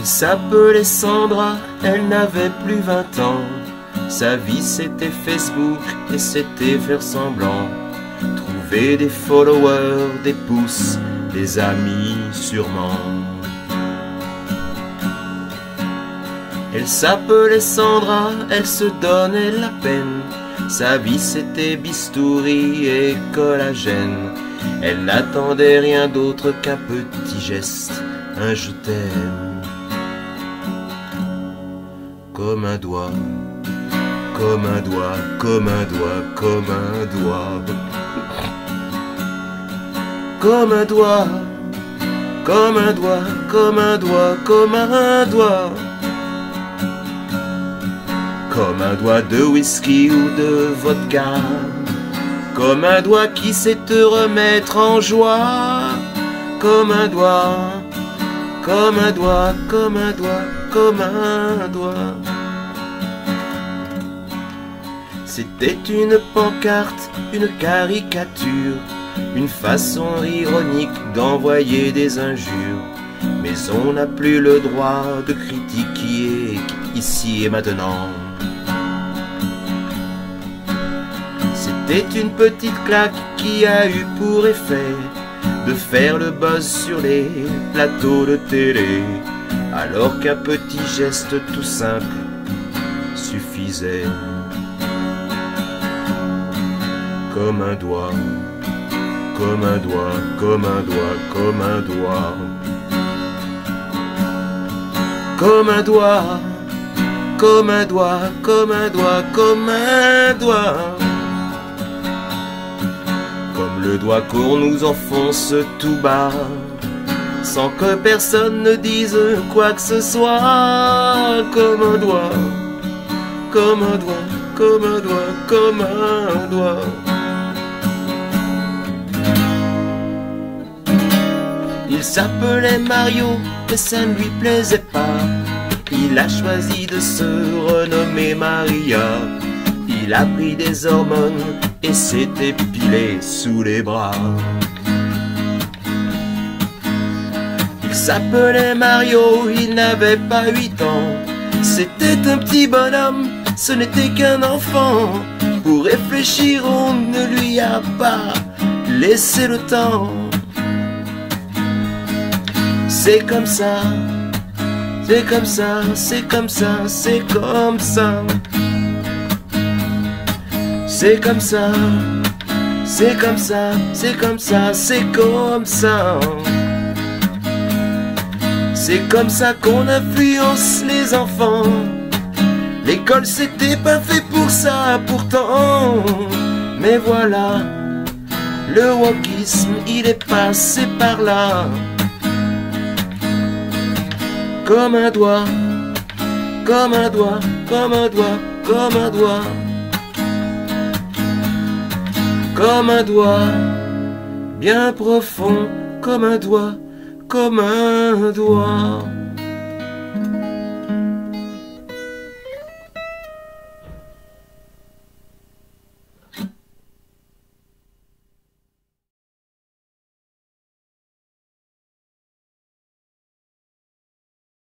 s'appelait Sandra, elle n'avait plus 20 ans. Sa vie c'était Facebook et c'était faire semblant. Trouver des followers, des pouces, des amis sûrement. Elle s'appelait Sandra, elle se donnait la peine. Sa vie c'était bistouri et collagène. Elle n'attendait rien d'autre qu'un petit geste, un je t'aime. Comme un doigt, comme un doigt, comme un doigt, comme un doigt. Comme un doigt, comme un doigt, comme un doigt, comme un doigt. Comme un doigt de whisky ou de vodka. Comme un doigt qui sait te remettre en joie. Comme un doigt, comme un doigt, comme un doigt, comme un doigt. C'était une pancarte, une caricature, une façon ironique d'envoyer des injures. Mais on n'a plus le droit de critiquer ici et maintenant. C'était une petite claque qui a eu pour effet de faire le buzz sur les plateaux de télé, alors qu'un petit geste tout simple suffisait. Comme un doigt, comme un doigt, comme un doigt, comme un doigt. Comme un doigt, comme un doigt, comme un doigt, comme un doigt. Comme le doigt qu'on nous enfonce tout bas, sans que personne ne dise quoi que ce soit. Comme un doigt, comme un doigt, comme un doigt, comme un doigt. Il s'appelait Mario, mais ça ne lui plaisait pas. Il a choisi de se renommer Maria. Il a pris des hormones et s'est épilé sous les bras. Il s'appelait Mario, il n'avait pas 8 ans. C'était un petit bonhomme, ce n'était qu'un enfant. Pour réfléchir, on ne lui a pas laissé le temps. C'est comme ça, c'est comme ça, c'est comme ça, c'est comme ça. C'est comme ça, c'est comme ça, c'est comme ça, c'est comme ça. C'est comme ça qu'on influence les enfants. L'école c'était pas fait pour ça pourtant. Mais voilà, le wokisme il est passé par là. Comme un doigt, comme un doigt, comme un doigt, comme un doigt. Comme un doigt, bien profond, comme un doigt, comme un doigt.